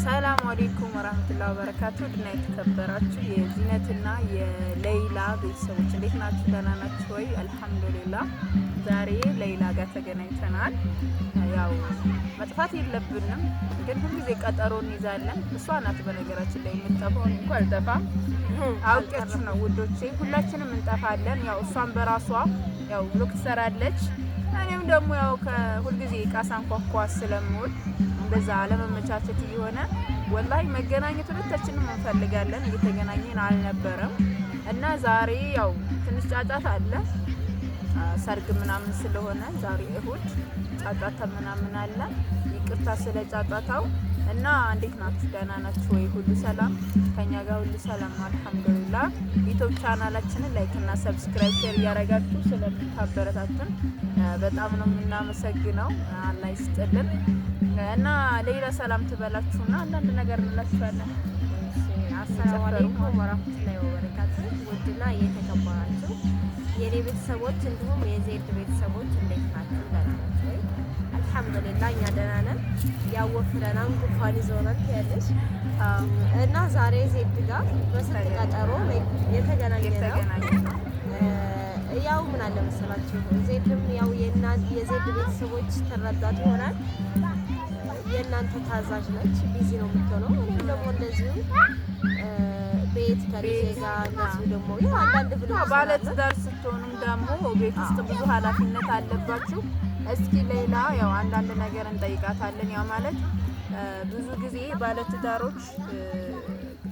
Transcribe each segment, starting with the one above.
ሰላም አለይኩም ወራህመቱላሂ ወበረካቱ። ድና የተከበራችሁ የዚነትና የሌይላ ቤተሰቦች እንዴት ናችሁ? ደህና ናችሁ ወይ? አልሐምዱሊላህ። ዛሬ ሌይላ ጋር ተገናኝተናል። ያው መጥፋት የለብንም ግን ሁልጊዜ ቀጠሮ እንይዛለን። እሷ ናት በነገራችን ላይ የምትጠፋው፣ እንኳን አልጠፋም። አውቄያችሁ ነው ውዶቼ፣ ሁላችንም እንጠፋለን። ያው እሷን በራሷ ያው ብሎክ ትሰራለች። እኔም ደግሞ ያው ከሁልጊዜ ዕቃ ሳንኳኳ ስለምውል እንደዛ አለመመቻቸት እየሆነ ወላሂ መገናኘት ሁለታችንም እንፈልጋለን፣ እየተገናኘን አልነበረም እና ዛሬ ያው ትንሽ ጫጫታ አለ። ሰርግ ምናምን ስለሆነ ዛሬ እሁድ ጫጫታ ምናምን አለ። ይቅርታ ስለ ጫጫታው እና እንዴት ናችሁ? ደህና ናችሁ ወይ? ሁሉ ሰላም ከኛ ጋር ሁሉ ሰላም አልሐምዱሊላህ። ዩቲዩብ ቻናላችንን ላይክ እና ሰብስክራይብ ሼር እያደረጋችሁ ስለምታበረታቱን በጣም ነው የምናመሰግነው። አላህ ይስጥልን እና ሌላ ሰላም ትበላችሁና አንዳንድ ነገር እንላችኋለን። አሰላሙ አለይኩም ወራህመቱላሂ ወበረካቱ። ውድና የተከበራችሁ የኔ ቤተሰቦች እንዲሁም የዜድ ቤተሰቦች እንዴት ናችሁ? ደህና ናችሁ ወይ? አልሐምዱሊላህ እኛ ደህና ነን። ያወፍረናል ጉንፋን ይዞናል ያለሽ እና ዛሬ ዜድ ጋር በስልክ ቀጠሮ የተገናኘነው ያው ምን አለ መሰላችሁ፣ ዜድም ያው የዜድ ቤተሰቦች ተረዳት ይሆናል። የእናንተ ታዛዥ ነች፣ ቢዚ ነው የምትሆነው። እኔም ደግሞ እንደዚሁ ቤት ከልጄ ጋር እንደዚሁ ደግሞ ያው አንዳንድ ብሎ ባለትዳር ስትሆኑም ደግሞ ቤት ውስጥ ብዙ ኃላፊነት አለባችሁ። እስኪ ሌላ ያው አንዳንድ ነገር እንጠይቃታለን። ያው ማለት ብዙ ጊዜ ባለትዳሮች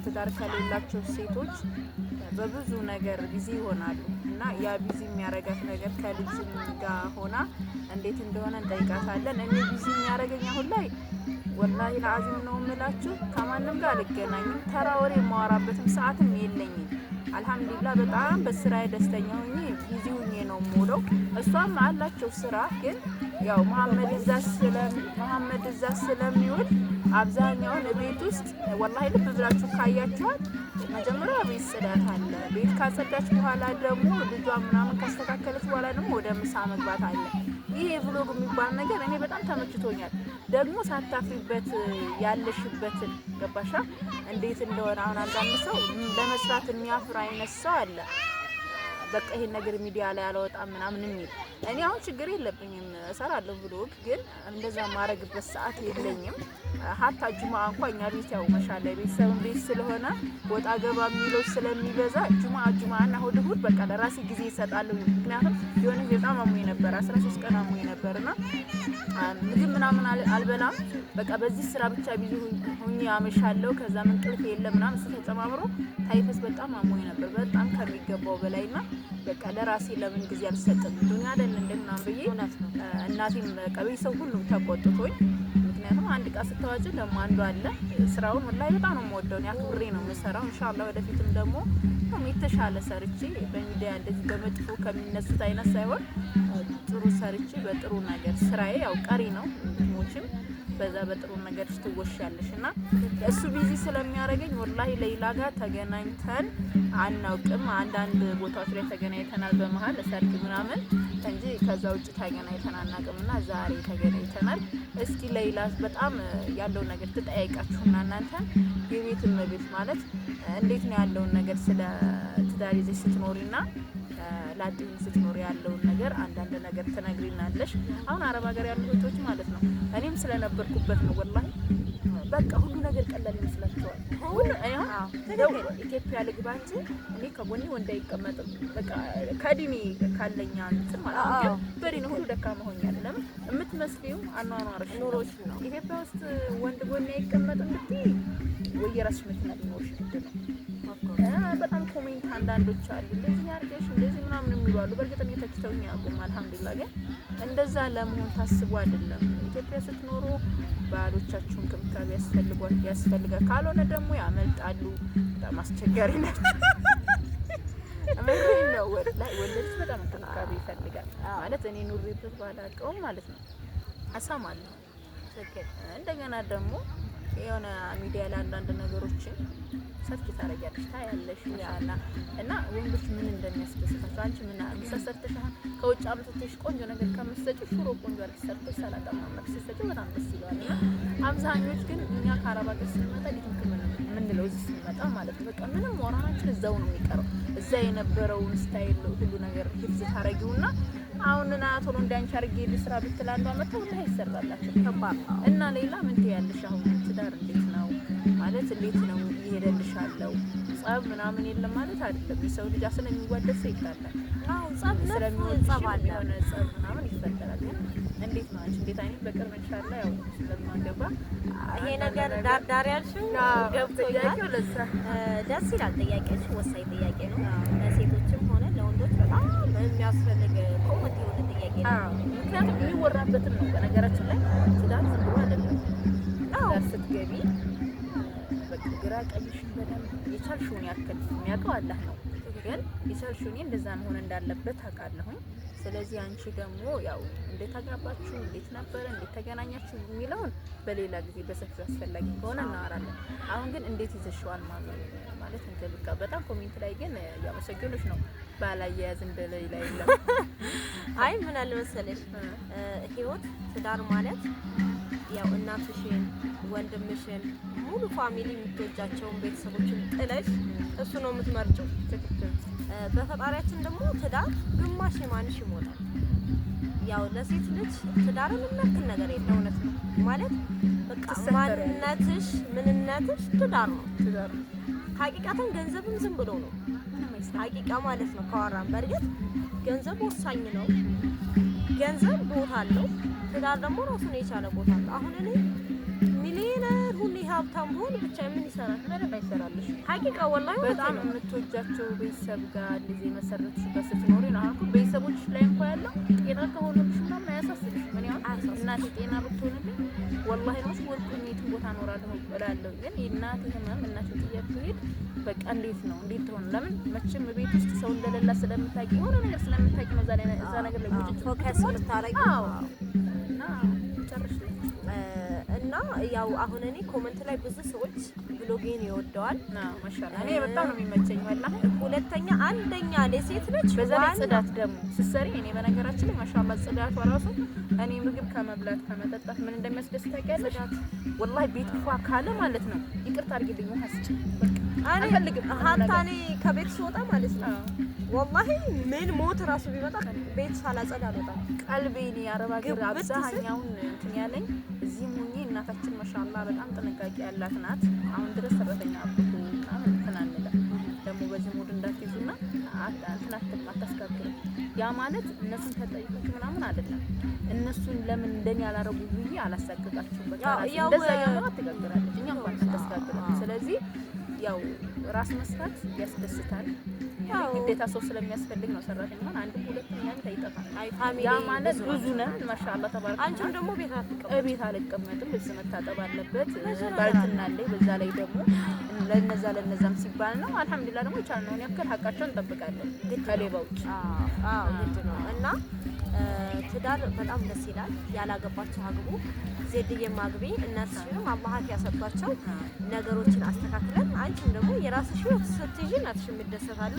ትዳር ከሌላቸው ሴቶች በብዙ ነገር ቢዚ ይሆናሉ እና ያ ቢዚ የሚያረጋት ነገር ከልጅ ጋር ሆና እንዴት እንደሆነ እንጠይቃታለን። እኔ ቢዚ የሚያረገኝ አሁን ላይ ወላሂ ለአዚም ነው የምላችሁ፣ ከማንም ጋር አልገናኝም። ተራ ወሬ የማወራበትም ሰዓትም የለኝም። አልሐምዱሊላህ በጣም በስራዬ ደስተኛ ሆኜ ቢዚ ሆኜ ነው የምውለው። እሷም አላቸው ስራ ግን ያው መሐመድ እዛ ስለሚውል አብዛኛውን ቤት ውስጥ ወላሂ ልብ ብላችሁ ካያችኋት መጀመሪያ ቤት ጽዳት አለ። ቤት ካጸዳች በኋላ ደግሞ ልጇ ምናምን ካስተካከለች በኋላ ደግሞ ወደ ምሳ መግባት አለ። ይሄ ብሎግ የሚባል ነገር እኔ በጣም ተመችቶኛል። ደግሞ ሳታፍሪበት ያለሽበትን ገባሻ እንዴት እንደሆነ። አሁን አንዳንድ ሰው ለመስራት የሚያፍር አይነት ሰው አለ። በቃ ይሄን ነገር ሚዲያ ላይ አላወጣም ምናምን የሚል። እኔ አሁን ችግር የለብኝም እሰራለሁ ብሎግ፣ ግን እንደዛ ማረግበት ሰዓት የለኝም። ሀታ ጁማ እንኳን እኛ ቤት ያው ማሻአላ ቤተሰብን ቤት ስለሆነ ወጣ ገባ የሚለው ስለሚበዛ ጁማ እና እሁድ በቃ ለራሴ ጊዜ እሰጣለሁ። ምክንያቱም የሆነ በጣም አሞኝ ነበር 13 ቀን አሞኝ ነበርና ምግብ ምናምን አልበላም። በቃ በዚህ ስራ ብቻ ቢዚ ሆኜ አመሻለሁ። ከዛ እንቅልፍ የለም ምናምን ተጨማምሮ ታይፈስ በጣም አሞኝ ነበር በጣም ከሚገባው በላይና በቃ ለራሴ ለምን ጊዜ አልሰጥም ዱንያ አይደል እንደምናም ብዬ እናቴም በቃ ቤተሰብ ሁሉም ተቆጥቶኝ። ምክንያቱም አንድ ዕቃ ስትዋጭ ደግሞ አንዱ አለ። ስራውን ወላሂ በጣም ነው የምወደው፣ አክብሬ ነው የምሰራው። ኢንሻአላህ ወደፊትም ደግሞ የተሻለ ሰርቼ በሚዲያ እንደዚህ በመጥፎ ከሚነሱት አይነት ሳይሆን ጥሩ ሰርቼ በጥሩ ነገር ስራዬ ያው ቀሪ ነው ሞችም በዛ በጥሩ ነገር ትወሻለሽ እና እሱ ቢዚ ስለሚያደርገኝ ወላሂ ሌይላ ጋር ተገናኝተን አናውቅም። አንዳንድ ቦታዎች ላይ ተገናኝተናል በመሀል ሰርግ ምናምን እንጂ ከዛ ውጭ ተገናኝተን አናውቅምና ዛሬ ተገናኝተናል። እስኪ ሌይላ በጣም ያለው ነገር ትጠያይቃችሁና እናንተ የቤት እመቤት ማለት እንዴት ነው ያለውን ነገር ስለ ትዳር ይዘሽ ስትኖሪና ላጤን ስትኖሪ ያለውን ነገር አንዳንድ ነገር ትነግሪናለሽ። አሁን አረብ ሀገር ያሉ እህቶች ማለት ነው እኔም ስለነበርኩበት ነው ወላሂ በቃ ሁሉ ነገር ቀላል ይመስላችኋል። ሁሉ ኢትዮጵያ ልግባች እኔ ከጎኔ ወንድ አይቀመጥም በቃ ከዲኒ ካለኛ እንትን ማለት ነው። በዲኒ ሁሉ ደካማ ሆኛለሁ። ለምን የምትመስሊው አኗኗርሽ ኑሮሽ ነው። ኢትዮጵያ ውስጥ ወንድ ጎኔ አይቀመጥም ብትይ ወይ የራስሽ መኪና ሊኖርሽ ግድ ነው። በጣም ኮሜንት አንዳንዶች አሉ እንደዚህ ያርገሽ እንደዚህ ምናምን የሚሉ አሉ። በእርግጥ ተችተውኝ ያቁም አልሐምዱሊላህ። ግን እንደዛ ለመሆን ታስቡ አይደለም። ኢትዮጵያ ስትኖሩ ባሎቻችሁን ክብካቤ ያስፈልጋል። ካልሆነ ደግሞ ያመልጣሉ። በጣም አስቸጋሪ ነው። አመልኩኝ ነው ወላሂ ወለድሽ በጣም ክብካቤ ይፈልጋል ማለት እኔ ኑሬበት ባላውቀውም ማለት ነው። አሳማለሁ እንደገና ደግሞ የሆነ ሚዲያ ላይ አንዳንድ ነገሮችን ሰርች ታረጋለሽ ታያለሽ እና ወንዶች ምን እንደሚያስደስታቸው አንቺ ምን አሰሰርተሽ ከውጭ አምጥተሽ ቆንጆ ነገር ከምትሰጪው ሽሮ ቆንጆ አድርገሽ ሰርተሽ ሰላጣ ማምረክ ስትሰጪው በጣም ደስ ይላል። አብዛኞች ግን እኛ ከአረብ ሀገር ስንመጣ ሊትምክም የምንለው እዚህ ስንመጣ ማለት ነው በቃ ምንም ሞራላችን እዛው ነው የሚቀረው። እዛ የነበረውን ስታይል ሁሉ ነገር ሂፍዝ ታረጊውና አሁን ና ቶሎ እንዳንቺ አርጌ ልስራ ብትል አንዷ መተው ላይ ይሰራላችሁ ከባድ እና ሌላ ምን ትያለሽ? አሁን ትዳር እንዴት ነው ማለት እንዴት ነው ይሄደልሻለው? ጸብ ምናምን የለም ማለት አይደለም። የሰው ልጅ አስለ የሚዋደድ ሰው ይጣላል። አዎ ጸብ ጸብ አለ የሆነ ጸብ ምናምን ይፈጠራል። እንዴት ነው አንቺ እንዴት አይነት በቅርብ ኢንሻአላህ ያው ስለማገባ ይሄ ነገር ዳር ያልሽው ገብቶኛል። ደስ ይላል። ጥያቄሽ ወሳኝ ጥያቄ ነው። ለሴቶችም ሆነ ለወንዶች በጣም የሚያስፈልግ ኮመንት የሆነ ጥያቄ ነው። ምክንያቱም የሚወራበትም ነው። በነገራችን ላይ ትዳር ዝም ብሎ አይደለም። ትዳር ስትገቢ በቃ ግራ ቀኝሽን በደንብ የቻልሽውን ያክል የሚያውቀው አላህ ነው። ግን የቻልሽውን እንደዛ መሆን እንዳለበት አውቃለሁኝ። ስለዚህ አንቺ ደግሞ ያው እንዴት አጋባችሁ፣ እንዴት ነበረ፣ እንዴት ተገናኛችሁ የሚለውን በሌላ ጊዜ በሰፊው አስፈላጊ ከሆነ እናወራለን። አሁን ግን እንዴት ይዘሽዋል ማለት እንከብካ በጣም ኮሜንት ላይ ግን ያመሰግኑሽ ነው ባላያያዝ እንደሌላ የለም። አይ ምን አለ መሰለሽ ህይወት ትዳር ማለት ያው እናትሽን፣ ወንድምሽን፣ ሙሉ ፋሚሊ የምትወጃቸውን ቤተሰቦችን ጥለሽ እሱ ነው የምትመርጪው። ትክክል። በፈጣሪያችን ደግሞ ትዳር ግማሽ የማንሽ ይሞታል። ያው ለሴት ልጅ ትዳርን የሚያክል ነገር የለም። እውነት ነው ማለት በቃ ማንነትሽ ምንነትሽ ትዳር ነው። ትዳር ሀቂቃተን ገንዘብም ዝም ብሎ ነው ሀቂቃ ማለት ነው። ካወራን በእርግጥ ገንዘብ ወሳኝ ነው። ገንዘብ ቦታ አለው። ትዳር ደግሞ ራሱን የቻለ ቦታ አለው። አሁን እኔ ሚሊዮነር ሁሌ ሀብታም ብሆን ብቻ ምን ይሰራል? ምንም አይሰራልሽ። ሀቂቃ ወላሂ በጣም የምትወጃቸው ቤተሰብ ጋር እንደዚህ መሰረትሽ ጋር ስትኖሪ ነው። አሁን ቤተሰቦች ላይ እንኳን ያለው ጤና ከሆነልሽ ምናምን አያሳስብሽ። ምን ያው እናቴ ጤና ብትሆንልኝ ወላሂ ነው ወርቁኝ የትም ቦታ እኖራለሁ እላለሁ። ግን የእናቴ ህመም እናቴ ጥያት ሄድ በቃ እንዴት ነው እንዴት ትሆን? ለምን መቼም ቤት ውስጥ ሰው እንደሌላ ስለምታውቂ የሆነ ነገር ስለምታውቂ ነው እዛ ነገር ላይ ወጭ ፎከስ የምታረጊው። አዎ እና ጨርሽ እና ያው አሁን እኔ ኮመንት ላይ ብዙ ሰዎች ብሎጌን ይወደዋል። ማሻአላ እኔ በጣም ነው የሚመቸኝ ወላሂ። ሁለተኛ አንደኛ ለሴት ልጅ በዛ ላይ ጽዳት ደግሞ ስትሰሪ እኔ በነገራችን ላይ ማሻአላ ጽዳት ወራሱ እኔ ምግብ ከመብላት ከመጠጣት ምን እንደሚያስደስት ታውቂያለሽ? ወላሂ ቤት ፏ ካለ ማለት ነው ይቅርታ አድርጊልኝ ውሃ ስጪ በቃ አልፈልግም። ሀታ እኔ ከቤት ስወጣ ማለት ነው ወላሂ ምን ሞት ራሱ ቢመጣ ቤት ሳላጸዳ አልወጣም። ቀልቤን የአረብ ሀገር አብዛኛውን እንትን ያለኝ እዚህም ሁኜ እናታችን ማሻአላ በጣም ጥንቃቄ ያላት ናት። አሁን ድረስ ሰራተኛ አብቶ ምናምን እንትን አንልም። ደግሞ በዚህ ሙድ እንዳትይዙና እንትን አታስካክሉ። ያ ማለት እነሱን ተጠይቁት ምናምን አይደለም። እነሱን ለምን እንደኔ ያላረጉ ብዬ አላሳቅቃችሁም። በቃ እንደዛ ያለው አትጋግራለች እኛ እንኳን አታስካክሉ። ስለዚህ ያው ራስ መስራት ያስደስታል። ግዴታ ሰው ስለሚያስፈልግ ነው ሰራተኛውን አንድ ሁለት ያን ታይጣፋል። ያ ማለት ብዙ ነን ማሻአላ ተባረከ። አንቺም ደግሞ ቤት አልቀመጥም። ልብስ መታጠብ አለበት ባልትና ላይ በዛ ላይ ደግሞ ለነዛም ሲባል ነው። አልሐምዱሊላህ ደግሞ ቻልነውን ያክል ሀቃቸውን እንጠብቃለን ከሌባ ውጭ። አዎ ግድ ነው እና ትዳር በጣም ደስ ይላል። ያላገባችሁ አግቡ። ዜድዬ ማግቢ። እናትሽንም አላህ ያሰጣቸው ነገሮችን አስተካክለን አንቺም ደግሞ የራስሽ ህይወት ስትይጂ እናትሽም ይደሰታሉ።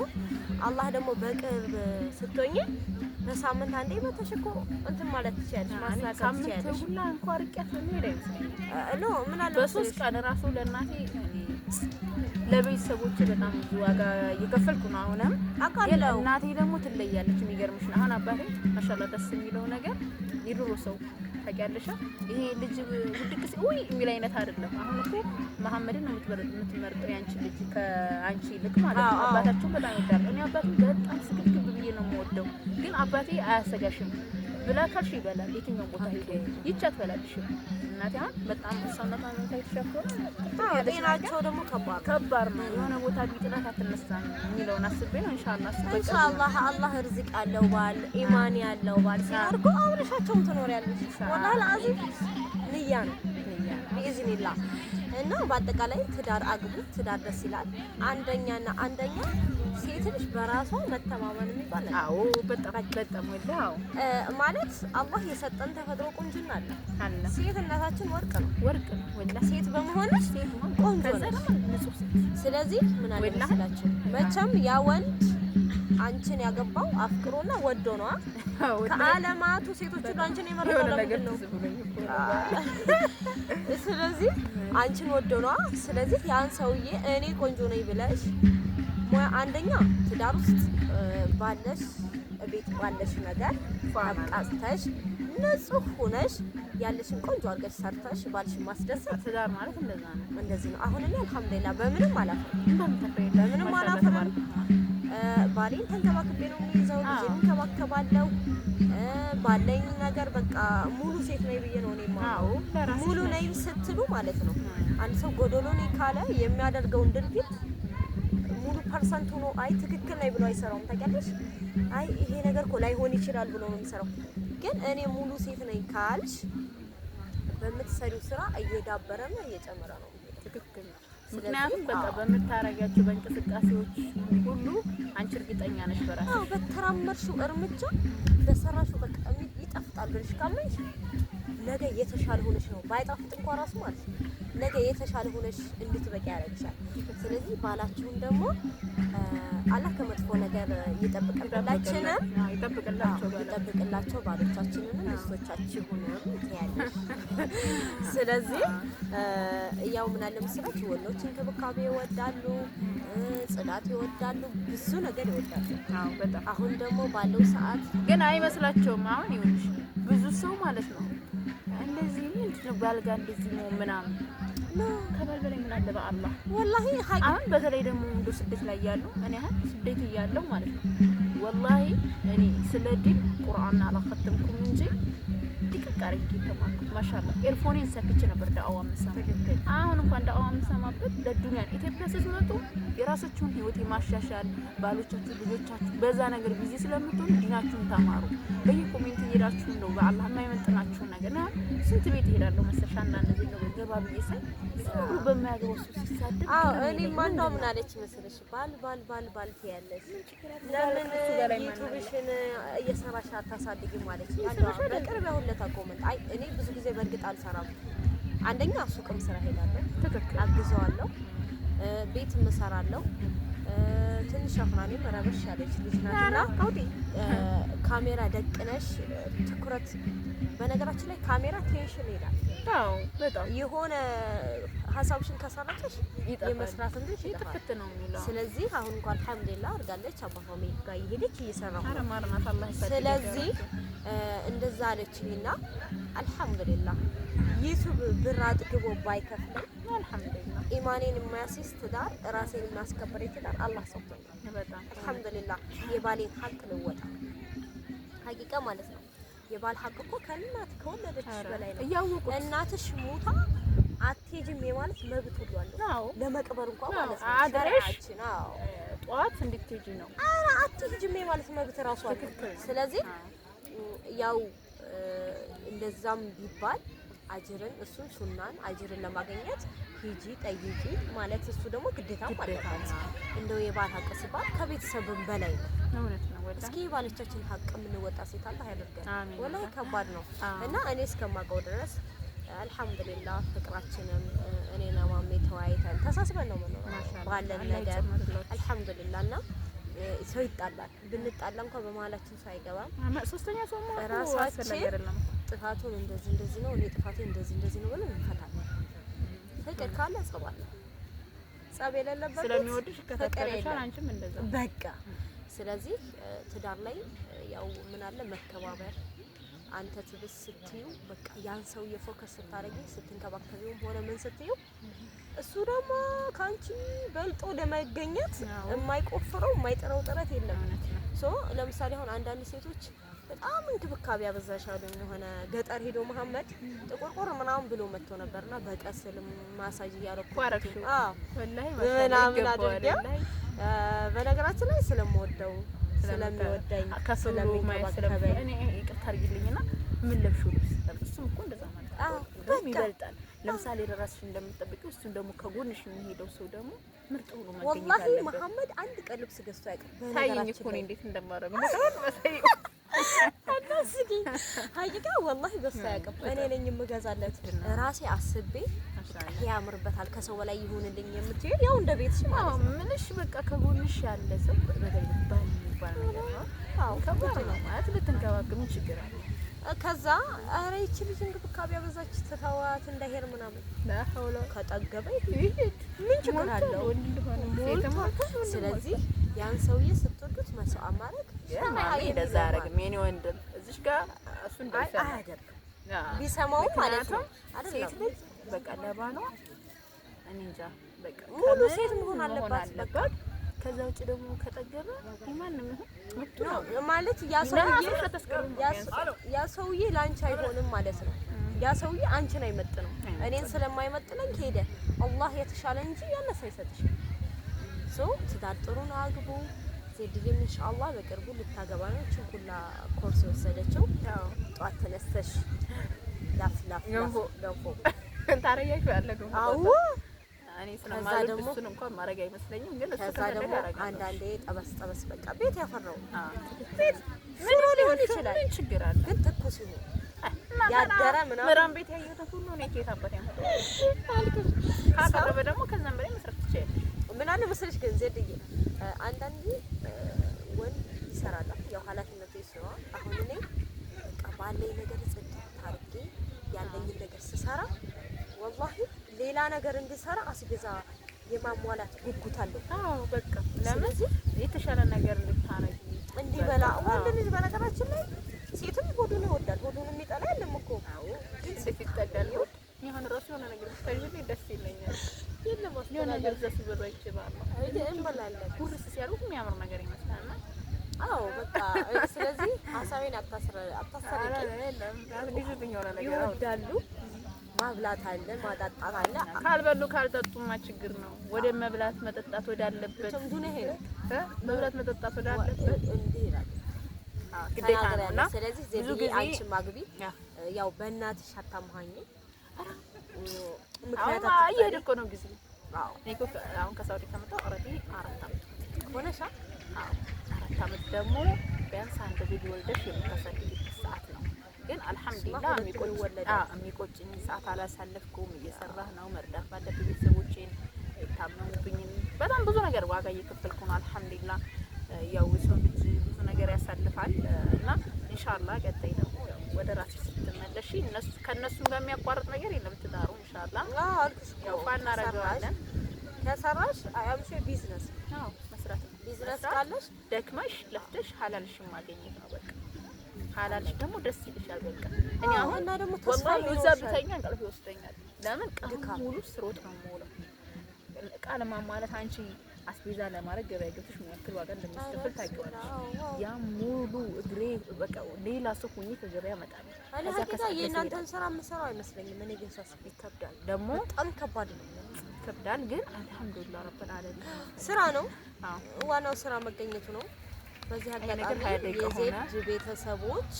አላህ ደግሞ በቅርብ ስትሆኚ በሳምንት አንዴ መተሽኮ እንትን ማለት ትችያለሽ፣ ማስተካከል ትችያለሽ። ሁላ እንኳን ርቄት ነው ሄደ ይመስለኛል። ኖ ምን አለ በሶስት ቀን ራሱ ለእናቴ ለቤተሰቦቼ በጣም ብዙ ዋጋ እየከፈልኩ ነው። አሁንም አቃለው እናቴ ደግሞ ትለያለች። የሚገርምሽ ነው አሁን አባቴ ማሻአላ ደስ የሚለው ነገር የድሮ ሰው ታውቂያለሽ። ይሄ ልጅ ውድቅስ ወይ የሚል አይነት አይደለም። አሁን እኮ መሐመድን ነው የምትመርጠው ያንቺ ልጅ ከአንቺ ልክ ማለት ነው። አባታችሁ በጣም ይወዳል። እኔ አባቴ በጣም ስግብግብ ብዬ ነው የምወደው። ግን አባቴ አያሰጋሽም ብላ ካልሽ ይበላል። የትኛው ቦታ ሄዶ ይቻት በላልሽም እናቴ አሁን በጣም ሰውነቷን ተይተሸፈረ ጤናቸው ደግሞ ከባድ ነው። የሆነ ቦታ ቢጥላት አትነሳም የሚለውን አስቤ ነው ኢንሻአላህ አላህ ርዝቅ ያለው ባል ኢማን ያለው ባል ሲኖርኩ አብረሻቸውም ትኖሪያለሽ። ወላሂ አዚም ንያ ነው ቢኢዝኒላህ። እና በአጠቃላይ ትዳር አግቡ። ትዳር ደስ ይላል። አንደኛ ሴት ልጅ በራሷ መተማመን የሚባል ነው። አዎ በጣም ወላሂ ማለት አላህ የሰጠን ተፈጥሮ ቁንጅና አለ። ሴትነታችን ወርቅ ነው ወላሂ። ሴት በመሆንሽ ቆንጆ ነሽ። ስለዚህ ምን አለ መሰላችሁ መቼም ያ ወንድ አንቺን ያገባው አፍቅሮና ወዶ ነው። ከዓለማቱ ሴቶች ሁሉ አንቺን የመረጠው ለምንድን ነው? አንቺን ወዶ ነው። ስለዚህ ያን ሰውዬ እኔ ቆንጆ ነኝ ብለሽ አንደኛ ትዳር ውስጥ ባለሽ ቤት ባለሽ ነገር አብቃጽተሽ ንጹህ ሆነሽ ያለሽን ቆንጆ አድርገሽ ሰርተሽ ባልሽን ማስደሰት ትዳር ማለት እንደዛ ነው። እንደዚህ ነው። አሁን እኔ አልሐምዱሊላህ በምንም አላፍርም። ባሌን ተንከባክቤ ነው የሚይዘው፣ ልጄን እንከባከባለሁ። ባለኝ ነገር በቃ ሙሉ ሴት ነኝ ብዬ ነው እኔ የማምነው። ሙሉ ነኝ ስትሉ ማለት ነው አንድ ሰው ጎዶሎ ነኝ ካለ የሚያደርገውን ድርጊት ሙሉ ፐርሰንት ሆኖ አይ ትክክል ነኝ ብሎ አይሰራውም። ታውቂያለሽ? አይ ይሄ ነገር እኮ ላይሆን ይችላል ብሎ ነው የሚሰራው። ግን እኔ ሙሉ ሴት ነኝ ካልሽ በምትሰሪው ስራ እየዳበረ ነው እየጨመረ ነው። ትክክል ነው። ምክንያቱም በቃ በምታረጋቸው በእንቅስቃሴዎች ሁሉ አንቺ እርግጠኛ ነሽ በራስሽ። አዎ በተራመድሽው እርምጃ በሰራሽው በቃ ይጣፍጣል ብለሽ ካመንሽ ነገ የተሻለ ሆነሽ ነው ባይጣፍጥ እንኳን ራሱ ማለት ነው ነገ የተሻለ ሆነሽ እንድትበቂ ያደርግሻል። ስለዚህ ባላችሁን ደግሞ አላህ ከመጥፎ ነገር ይጠብቅላቸው ባሎቻችንንም ሚስቶቻችሁንም ትያለሽ። ስለዚህ ያው ምን አለ መሰላችሁ ወንዶች እንክብካቤ ይወዳሉ፣ ጽዳት ይወዳሉ፣ ብዙ ነገር ይወዳሉ። አዎ በጣም አሁን ደግሞ ባለው ሰዓት ግን አይመስላቸውም። አሁን ይኸውልሽ ብዙ ሰው ማለት ነው እንደዚህ ምንድነው ባልጋ እንደዚህ ነው ምናምን ከባል በላይ ምን አለ በአላህ ወላሂ። አሁን በተለይ ደግሞ እንዶ ስደት ላይ ያሉ እኔ አሁን ስደት እያለሁ ማለት ነው ወላሂ እኔ ስለ ዲን ቁርአን አላከተምኩም እንጂ ድቅቅ አድርጌ ተማርኩት። ማሻአላህ ኤርፎኔን ሰክቼ ነበር ዳዕዋ የምሰማው። አሁን እንኳን ዳዕዋ የምሰማበት ለዱንያ ኢትዮጵያ ስትመጡ የራሳችሁን ህይወት የማሻሻል ባሎቻችሁ፣ ልጆቻችሁ በዛ ነገር ቢዚ ስለምትሆኑ ዲናችሁን ተማሩ። በየኮሜንት እየሄዳችሁ ነው በአላህ የማይመጥናችሁን ነገር ነው። ስንት ቤት እሄዳለሁ መሰለሽ አንዳንድ ጊዜ ነው ገባ ብዬ ሳይ ሁሉ በማያገባው ሰው ሲሳደብ። አዎ እኔ ማንዳው ምን አለች መሰለሽ ባል ትያለሽ ለምን ዩቲዩብሽን እየሰራሽ አታሳድጊም ማለት ነው። በቅርብ ያሁለት ኮመንት አይ እኔ ብዙ ጊዜ በእርግጥ አልሰራም። አንደኛ ሱቅም ስራ ሄዳለሁ፣ ትክክል አግዘዋለሁ፣ ቤት እሰራለሁ። ትንሽ አፍራኔም ረበሽ ያለች ልጅ ናትና ካሜራ ደቅነሽ ትኩረት በነገራችን ላይ ካሜራ ቴንሽን ይላል። አዎ በጣም የሆነ ሀሳብሽን ከሰራችሽ የመስራት እንጂ ይጥፍት ነው የሚለው። ስለዚህ አሁን እንኳን አልሐምዱሊላህ አድርጋለች አባፋሜ ጋር እየሄደች እየሰራሁ ነው። ማርናት አላህ ይፈጥር። ስለዚህ እንደዛ አለችኝና አልሐምዱሊላህ ዩቲዩብ ብር አጥግቦ ባይከፍለኝ አልሐምዱሊላህ ኢማኔን የማያስይዝ ትዳር ራሴን የሚያስከብር ትዳር አላህ ሰጥቶኛል። በጣም አልሐምዱሊላህ የባሌን ሀቅ ልወጣ ሀቂቃ ማለት ነው። የባል ሀቅ እኮ ከእናት ከወለደችሽ በላይ ነው። እያወቁት እናትሽ ሞታ አትሄጂም የማለት መብት ሁሉ አለው። አዎ ለመቅበር እንኳን ማለት ነው አድረሽ ጠዋት እንድትሄጂ ነው። ኧረ አትሄጂም የማለት መብት ራሱ አለው። ስለዚህ ያው እንደዛም ቢባል አጅርን እሱን ሱናን አጅርን ለማግኘት ሂጂ ጠይቂ ማለት እሱ ደግሞ ግዴታ ማለት ነው። እንደው የባል ሀቅ ሲባል ከቤተሰብም በላይ ነው። እውነት ነው። እስኪ የባሎቻችን ሀቅ የምንወጣ ሴት አላህ ያደርገን። ወላሂ ከባድ ነው እና እኔ እስከማውቀው ድረስ አልሐምዱሊላህ ፍቅራችንም እኔና ማሜ ተወያይተን ተሳስበን ነው የምንኖረው ባለን ነገር አልሐምዱሊላህ። እና ሰው ይጣላል፣ ብንጣላ እንኳን በመሀላችን ሰው አይገባም። ሶስተኛ ሰው ራሳችን ጥፋቱን እንደዚህ ነው እኔ ጥፋቴ እንደዚህ ነው ብለን እንፈታለን። ፍቅር ካለ ጸብ አለ። ጸብ የሌለበት ስለሚወድሽ ከተከተለሻል አንቺም እንደዛ በቃ። ስለዚህ ትዳር ላይ ያው ምን አለ መከባበር። አንተ ትብስ ስትዩ በቃ ያን ሰው የፎከስ ስታረጊ ስትንከባከቢው ሆነ ምን ስትዩ እሱ ደግሞ ካንቺ በልጦ ለመገኘት የማይቆፍረው የማይጥረው ጥረት የለም። ለምሳሌ አሁን አንዳንድ ሴቶች በጣም እንክብካቤ ያበዛሻሉ። የሆነ ገጠር ሄዶ መሐመድ ጥቁርቁር ምናምን ብሎ መጥቶ ነበርና በቀስልም ማሳጅ እያደረኩ ወላሂ ምናምን አድርጌው በነገራችን ላይ ስለምወደው ስለሚወደኝ ስለሚንከባከበኝ እኔ ይቅርታ አድርጊልኝና ምን ለብሽው ልብስ እሱም እኮ እንደዛ ማለት ነው ይበልጣል። ለምሳሌ ለራስሽ እንደምትጠብቂው እሱን ደግሞ ከጎንሽ የሚሄደው ሰው ደግሞ ምርጥ ሆኖ ማግኘት አለበት። ወላሂ መሐመድ አንድ ቀን ልብስ ገዝቶ ያውቃል። ታይኝ እኮ ነው እንዴት እንደማረግ ነው መሰለኝ አናስቂ ሀቂቃ ወላሂ ገዝቶ ያውቃል። እኔ ነኝ የምገዛለት ራሴ አስቤ ያምርበታል ከሰው በላይ ይሁንልኝ የምትይው ያው እንደ ቤትሽ ማለት ነው። ምንሽ በቃ ከጎንሽ ያለ ሰው በደንብ ባል ይባል ነገር ነው። አዎ ከባድ ነው ማለት ልትንከባከቢ ችግር አለ። ከዛ ኧረ ይቺ ልጅ እንክብካቤ አበዛች ትተዋት እንዳይሄድ ምናምን ከጠገበ ይሄድ ምን ችግር አለው? ስለዚህ ያን ሰውዬ ስትወዱት መስዋዕት ማድረግ እንደዛ አያደርግም። የኔ ወንድም እዚሽ ጋር እሱ አያደርግም ቢሰማው ማለት ነው። ሴት ልጅ በቃ ለባሏ እኔ እንጃ በቃ ሙሉ ሴት መሆን አለባት። ከዛ ውጭ ደግሞ ከጠገበ ማንም ነው ማለት ያ ሰውዬ ላንቺ አይሆንም ማለት ነው። ያ ሰውዬ አንቺን አይመጥነው። እኔን ስለማይመጥነኝ ሄደ አላህ የተሻለ እንጂ ያነሰ አይሰጥሽም። ትዳር ጥሩ ነው፣ አግቡ። ዜድዬም ኢንሻአላህ በቅርቡ ልታገባ ነው። ችኩላ ኮርስ የወሰደችው ጧት ተነስተሽ ላፍ ገንፎ ታረያችሁ ያለ ገንፎ አዎ እኔ ስለማለት እሱን እንኳን ማድረግ አይመስለኝም። ግን እሱ ደግሞ አንዳንዴ ጠበስ በቃ ቤት ያፈራው ቤት ምን ሊሆን ይችላል፣ ምን ችግር አለ? ግን ትኩስ ይሁን ያደረ ምናምን ቤት ያየሁት ሁሉ ነው ከየታበት ያመጣው ካቀረበ ደግሞ ከዛም በላይ መስራት ይችላል። ምን አለ መሰለሽ ግን ዜድዬ አንዳንዴ ወንድ ይሰራል፣ ያው ኃላፊነቱ ይስራ። አሁን እኔ በቃ ባለኝ ነገር ጽድት አድርጌ ያለኝን ነገር ስሰራ ወላሂ ሌላ ነገር እንድሰራ አስቤዛ የማሟላት ጉጉት አለው። አዎ በቃ ለምን የተሻለ ነገር እንድታረጊ እንዲበላ ወንድ ልጅ በነገራችን ላይ ሴትም ሆዱን ይወዳል። ሆዱን የሚጠላ የለም እኮ። አዎ ግን ሴት ይጠላል። ይሁን ራሱ የሆነ ነገር ስታይልኝ ደስ ይለኛል። የለም የሆነ ነገር ዘስ ብሎ ይችላል እንበላለን። ጉርስ ሲያሉት የሚያምር ነገር ይመስላልና አዎ በቃ ስለዚህ ሀሳቤን አታስረቂ። ይወዳሉ ማብላት አለ ማጣጣት አለ። ካልበሉ ካልጠጡማ ችግር ነው። ወደ መብላት መጠጣት ወዳለበት እንዱነ ሄደ መብላት መጠጣት ወዳለበት እንዴ ይላል ግዴታ ነውና ስለዚህ ዜድዬ አንቺ ማግቢ ያው በእናትሽ አታምሃኝ። ምክንያቱም እየሄደ እኮ ነው ጊዜ። አዎ እኮ አሁን ከሳውዲ ከመጣሁ ኦሬዲ 4 አመት ሆነሻ። አዎ 4 አመት ደግሞ ቢያንስ አንድ ልጅ ወልደሽ የምታሳድጊበት ሰዓት ነው። ግን አልሐምዱሊላህ የሚቆጭኝ ሰዓት አላሳለፍኩም። እየሰራህ ነው። መርዳት ባለብኝ ቤተሰቦቼን ታመሙብኝን በጣም ብዙ ነገር ዋጋ እየከፈልኩ ነው። አልሐምዱሊላህ ያው ሰው ልጅ ብዙ ነገር ያሳልፋል እና ኢንሻአላህ ቀጣይ ደግሞ ወደ ራስሽ ስትመለሺ ከነሱም ጋር የሚያቋርጥ ነገር የለም ትዳሩ ኢንሻአላህ። አዎ አልኩሽ ያው እናረጋለን። ከሰራሽ አያምሽ ቢዝነስ መስራት ቢዝነስ ካለሽ ደክመሽ ለፍተሽ ሐላልሽን ማግኘት ነው በቃ። ሐላልሽ ደግሞ ደስ ይልሻል በቃ። እኔ አሁን እና ደግሞ ተስፋ ወዛ ብተኛ እንቅልፍ ይወስደኛል። ለምን ቀን ሙሉ ስሮጥ ነው የምውለው። ቃል ማማለት አንቺ አስቤዛ ለማድረግ ገበያ ገብተሽ ምን ያክል ዋጋ እንደሚያስከፍል ታውቂዋለሽ። ያ ሙሉ እግሬ በቃ ሌላ ሰው ሆኜ ከገበያ እመጣለሁ። አለሀቂቃ የእናንተን ስራ የምሰራው አይመስለኝም። እኔ ግን ሳስብ ይከብዳል፣ ደግሞ በጣም ከባድ ነው። ይከብዳል ግን አልሐምዱሊላህ ረብል ዓለሚን ስራ ነው። ዋናው ስራ መገኘቱ ነው። በዚህ አጋጣሚ የዜድ ቤተሰቦች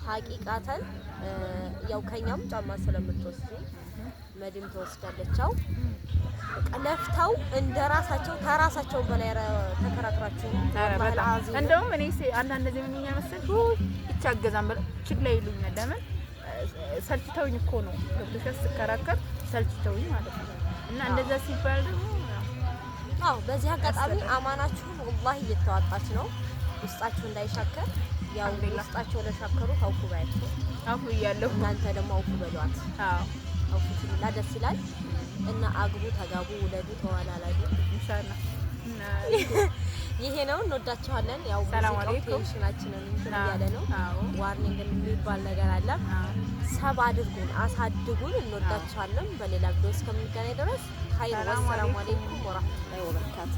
ሀቂቃተን ያው ከኛም ጫማ ስለምትወስጂ መድም ተወስዳለችው ለፍተው እንደራሳቸው ከራሳቸው በላይ ተከራክራችሁ እንደውም እኔ አንዳንድ ጊዜ ምን ያመሰልኩ ይቻገዛም በለ ችግር ላይ ይሉኛል። ለምን ሰልችተውኝ እኮ ነው ለብቻ ስከራከር ሰልችተውኝ ማለት ነው። እና እንደዛ ሲባል ደግሞ አዎ በዚህ አጋጣሚ አማናችሁን ወላሂ እየተዋጣች ነው። ውስጣችሁ እንዳይሻከር ያው ውስጣቸው ለሻከሩ ታውቁ ባያችሁ አፉ ይያለሁ እናንተ ደግሞ አውቁ በሏት። አዎ አውቁ ትላ ደስ ይላል። እና አግቡ፣ ተጋቡ፣ ውለዱ፣ ተዋላላዱ ኢንሻአላህ። ይሄ ነው። እንወዳችኋለን። ያው ቴንሽናችንን እንትን እያለ ነው። ዋርኒንግ የሚባል ነገር አለ። ሰብ አድርጉን፣ አሳድጉን። እንወዳችኋለን። በሌላ ቪዲዮ እስከምንገናኝ ድረስ ሀይር ወሰላሙ አለይኩም ወራህመቱላሂ ወበረካቱ።